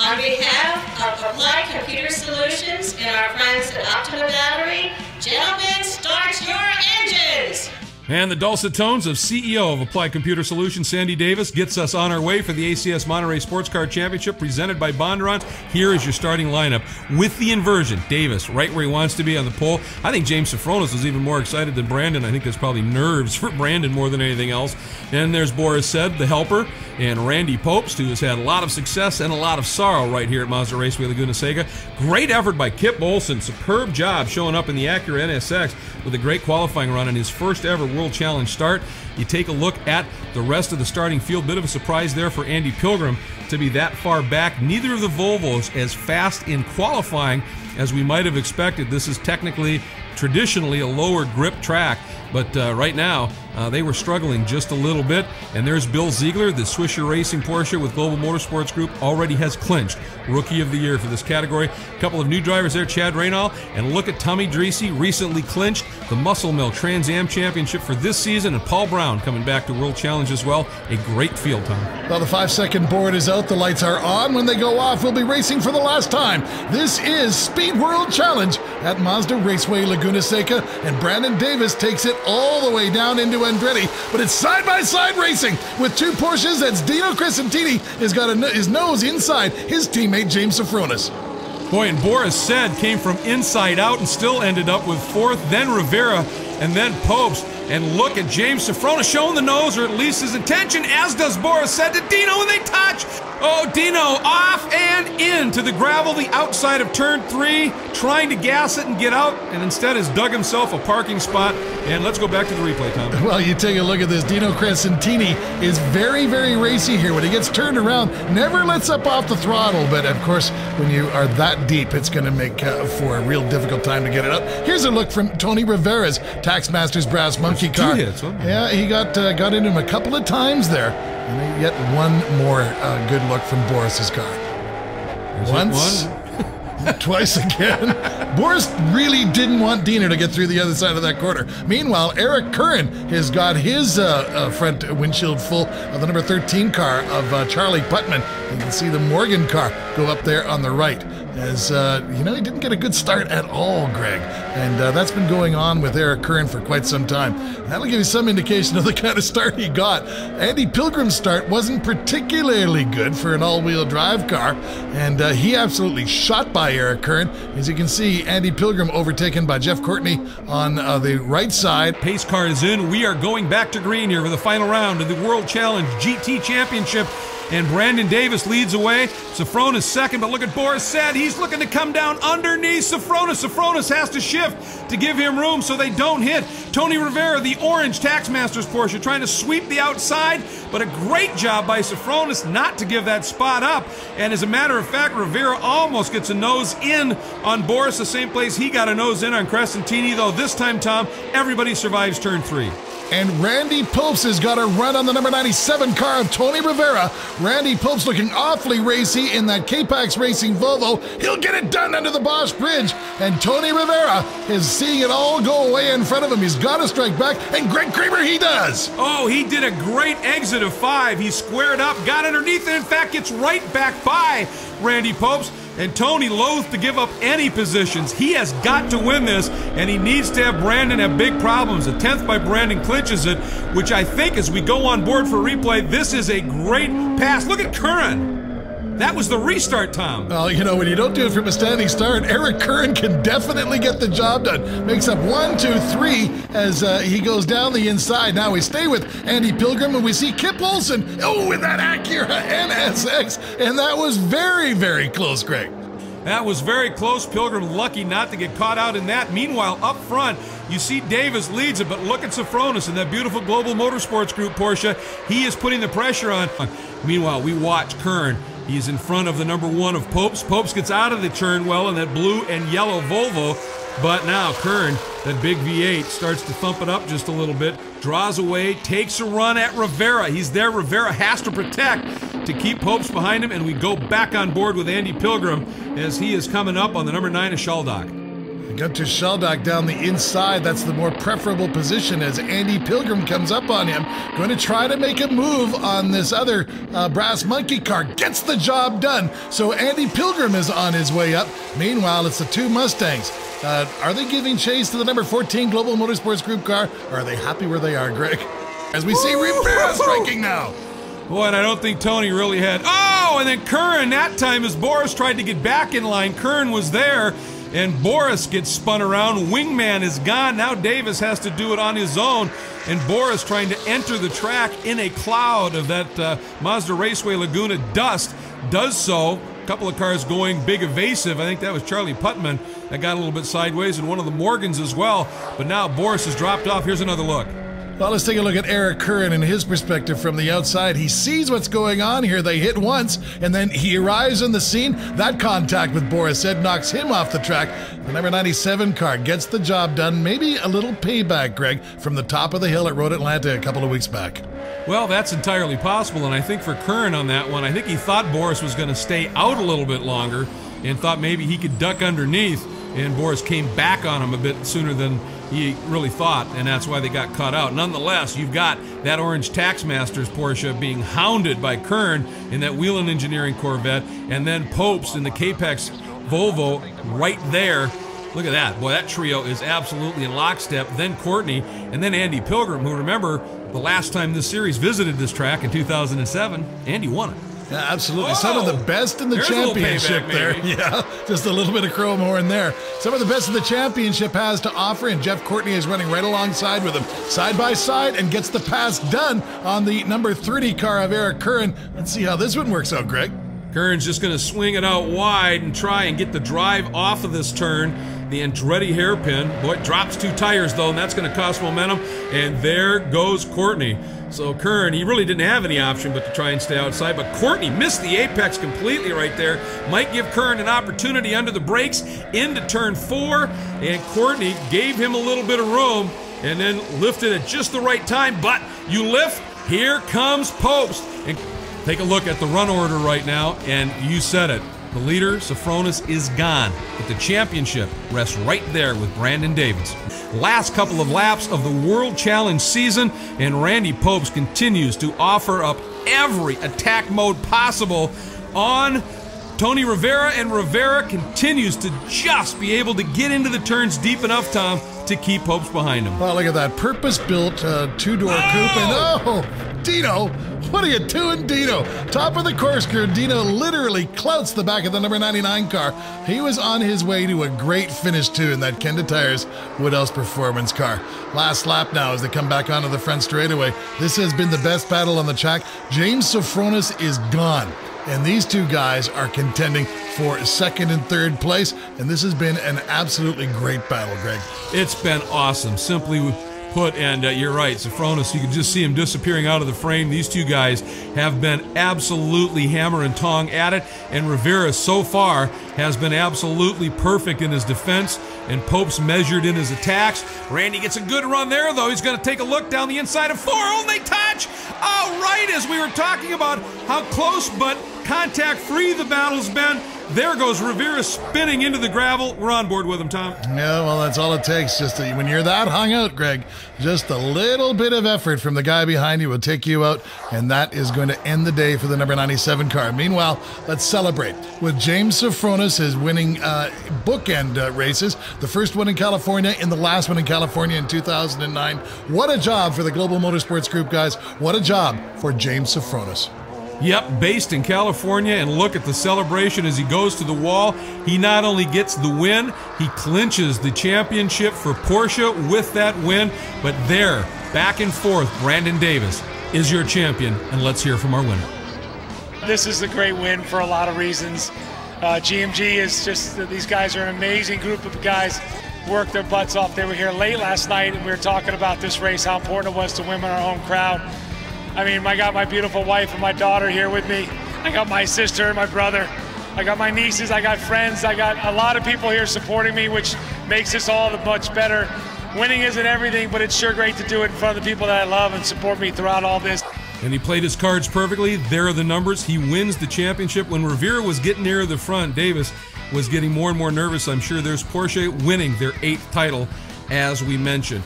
On behalf of Applied Computer Solutions and our friends at Optima Battery, gentlemen, start your engines! And the dulcet tones of CEO of Applied Computer Solutions, Sandy Davis, gets us on our way for the ACS Monterey Sports Car Championship presented by Bondurant. Here is your starting lineup with the inversion. Davis right where he wants to be on the pole. I think James Safronis was even more excited than Brandon. I think there's probably nerves for Brandon more than anything else. And there's Boris Said, the helper, and Randy Popst, who has had a lot of success and a lot of sorrow right here at Mazda Raceway Laguna Seca. Great effort by Kip Olson. Superb job showing up in the Acura NSX with a great qualifying run in his first ever World Challenge start. You take a look at the rest of the starting field. Bit of a surprise there for Andy Pilgrim to be that far back. Neither of the Volvos as fast in qualifying as we might have expected. This is traditionally a lower grip track, but right now they were struggling just a little bit. And there's Bill Ziegler, the Swisher Racing Porsche with Global Motorsports Group, already has clinched Rookie of the Year for this category. A couple of new drivers there, Chad Reynal, and look at Tommy Dreese, recently clinched the Muscle Milk Trans Am Championship for this season, and Paul Brown coming back to World Challenge as well. A great field, Tom. Well, the 5-second board is out, the lights are on. When they go off, we'll be racing for the last time. This is Speed World Challenge at Mazda Raceway Laguna Seca, and Brandon Davis takes it all the way down into Andretti, but it's side-by-side racing with two Porsches. That's Dino Crescentini has got his nose inside his teammate James Safronis. Boy, and Boris Said came from inside out and still ended up with fourth, then Rivera, and then Popes. And look at James Safronis showing the nose, or at least his intention, as does Boris Said to Dino, and they touch. Oh, Dino off and in to the gravel, the outside of turn 3, trying to gas it and get out, and instead has dug himself a parking spot. And let's go back to the replay, Tom. Well, you take a look at this. Dino Crescentini is very, very racy here. When he gets turned around, never lets up off the throttle. But, of course, when you are that deep, it's going to make for a real difficult time to get it up. Here's a look from Tony Rivera's Taxmasters Brass Monkey car. 2 hits, huh? Yeah, he got into him a couple of times there. And yet one more good look from Boris's car. Once, twice again. Boris really didn't want Dino to get through the other side of that corner. Meanwhile, Eric Curran has got his front windshield full of the number 13 car of Charlie Putman. You can see the Morgan car go up there on the right. As, he didn't get a good start at all, Greg. And that's been going on with Eric Curran for quite some time. That'll give you some indication of the kind of start he got. Andy Pilgrim's start wasn't particularly good for an all-wheel drive car, and he absolutely shot by Eric Curran. As you can see, Andy Pilgrim overtaken by Jeff Courtney on the right side. Pace car is in. We are going back to green here for the final round of the World Challenge GT Championship. And Brandon Davis leads away. Safronis second, but look at Boris Said. He's looking to come down underneath Safronis. Safronis has to shift to give him room so they don't hit. Tony Rivera, the orange Taxmasters Porsche, trying to sweep the outside, but a great job by Safronis not to give that spot up. And as a matter of fact, Rivera almost gets a nose in on Boris, the same place he got a nose in on Crescentini, though this time, Tom, everybody survives turn 3. And Randy Popes has got a run on the number 97 car of Tony Rivera. Randy Popes looking awfully racy in that K-Pax Racing Volvo. He'll get it done under the Bosch Bridge. And Tony Rivera is seeing it all go away in front of him. He's got to strike back, and Greg Kramer, he does. Oh, he did a great exit of 5. He squared up, got underneath, and in fact gets right back by Randy Popes. And Tony loath to give up any positions. He has got to win this, and he needs to have Brandon have big problems. A 10th by Brandon clinches it, which I think as we go on board for replay, this is a great pass. Look at Curran. That was the restart, Tom. Well, when you don't do it from a standing start, Eric Curran can definitely get the job done. Makes up 1, 2, 3 as he goes down the inside. Now we stay with Andy Pilgrim, and we see Kip Olson. Oh, with that Acura NSX. And that was very, very close, Greg. That was very close. Pilgrim lucky not to get caught out in that. Meanwhile, up front, you see Davis leads it, but look at Safronis in that beautiful Global Motorsports Group Porsche. He is putting the pressure on. Meanwhile, we watch Curran. He's in front of the number 1 of Popes. Popes gets out of the turn well in that blue and yellow Volvo. But now Curran, that big V8, starts to thump it up just a little bit, draws away, takes a run at Rivera. He's there. Rivera has to protect to keep Popes behind him, and we go back on board with Andy Pilgrim as he is coming up on the number 9 of Shaldock. Got to Sheldock down the inside. That's the more preferable position as Andy Pilgrim comes up on him. Going to try to make a move on this other Brass Monkey car. Gets the job done. So Andy Pilgrim is on his way up. Meanwhile, it's the two Mustangs. Are they giving chase to the number 14 Global Motorsports Group car? Or are they happy where they are, Greg? As we see Rivera striking now. Boy, and I don't think Tony really had... Oh, and then Curran that time as Boris tried to get back in line. Curran was there. And Boris gets spun around. Wingman is gone. Now Davis has to do it on his own. And Boris trying to enter the track in a cloud of that Mazda Raceway Laguna dust. Does so. A couple of cars going big evasive. I think that was Charlie Putman that got a little bit sideways, and one of the Morgans as well. But now Boris has dropped off. Here's another look. Well, let's take a look at Eric Curran and his perspective from the outside. He sees what's going on here. They hit once, and then he arrives on the scene. That contact with Boris Said knocks him off the track. The number 97 car gets the job done. Maybe a little payback, Greg, from the top of the hill at Road Atlanta a couple of weeks back. Well, that's entirely possible, and I think for Curran on that one, I think he thought Boris was going to stay out a little bit longer and thought maybe he could duck underneath, and Boris came back on him a bit sooner than he really thought, and that's why they got caught out. Nonetheless, you've got that orange Taxmasters Porsche being hounded by Kern in that Whelen Engineering Corvette, and then Popes in the Capex Volvo right there. Look at that. Boy, that trio is absolutely in lockstep. Then Courtney, and then Andy Pilgrim, who, remember, the last time this series visited this track in 2007, Andy won it. Yeah, absolutely. Whoa. Some of the best in the championship there. Yeah, just a little bit of chrome horn there. Some of the best in the championship has to offer, and Jeff Courtney is running right alongside with him, side by side, and gets the pass done on the number 30 car of Eric Curran. Let's see how this one works out, Greg. Curran's just going to swing it out wide and try and get the drive off of this turn. The Andretti hairpin. Boy, it drops two tires, though, and that's going to cost momentum. And there goes Courtney. So Curran, he really didn't have any option but to try and stay outside. But Courtney missed the apex completely right there. Might give Curran an opportunity under the brakes into turn 4. And Courtney gave him a little bit of room and then lifted at just the right time. But you lift, here comes Popes. And take a look at the run order right now, and you said it. The leader, Sofronis, is gone, but the championship rests right there with Brandon Davis. Last couple of laps of the World Challenge season, and Randy Popes continues to offer up every attack mode possible on Tony Rivera, and Rivera continues to just be able to get into the turns deep enough, Tom, to keep Popes behind him. Well, look at that purpose-built two-door coupe, and Dino, what are you doing, Dino? Top of the corkscrew, Dino literally clouts the back of the number 99 car. He was on his way to a great finish, too, in that Kenda Tires Woodhouse Performance car. Last lap now as they come back onto the front straightaway. This has been the best battle on the track. James Sofronis is gone, and these two guys are contending for second and third place, and this has been an absolutely great battle, Greg. It's been awesome, simply put, and you're right, Sofronis, you can just see him disappearing out of the frame. These two guys have been absolutely hammer and tong at it, and Rivera so far has been absolutely perfect in his defense, and Popes measured in his attacks. Randy gets a good run there, though. He's going to take a look down the inside of 4. Only touch! Oh, right, as we were talking about how close but contact-free the battle's been. There goes Rivera spinning into the gravel. We're on board with him, Tom. Yeah, well, that's all it takes. Just when you're that hung out, Greg, just a little bit of effort from the guy behind you will take you out, and that is going to end the day for the number 97 car. Meanwhile, let's celebrate with James Sofronis, his winning bookend races. The first one in California and the last one in California in 2009. What a job for the Global Motorsports Group, guys. What a job for James Sofronis. Yep, based in California, and look at the celebration as he goes to the wall. He not only gets the win, he clinches the championship for Porsche with that win, but there, back and forth, Brandon Davis is your champion, and let's hear from our winner. This is a great win for a lot of reasons. GMG is just, these guys are an amazing group of guys, worked their butts off. They were here late last night, and we were talking about this race, how important it was to win in our home crowd. I mean, I got my beautiful wife and my daughter here with me. I got my sister and my brother. I got my nieces, I got friends. I got a lot of people here supporting me, which makes this all much better. Winning isn't everything, but it's sure great to do it in front of the people that I love and support me throughout all this. And he played his cards perfectly. There are the numbers. He wins the championship. When Rivera was getting near the front, Davis, was getting more and more nervous. I'm sure there's Porsche winning their 8th title, as we mentioned.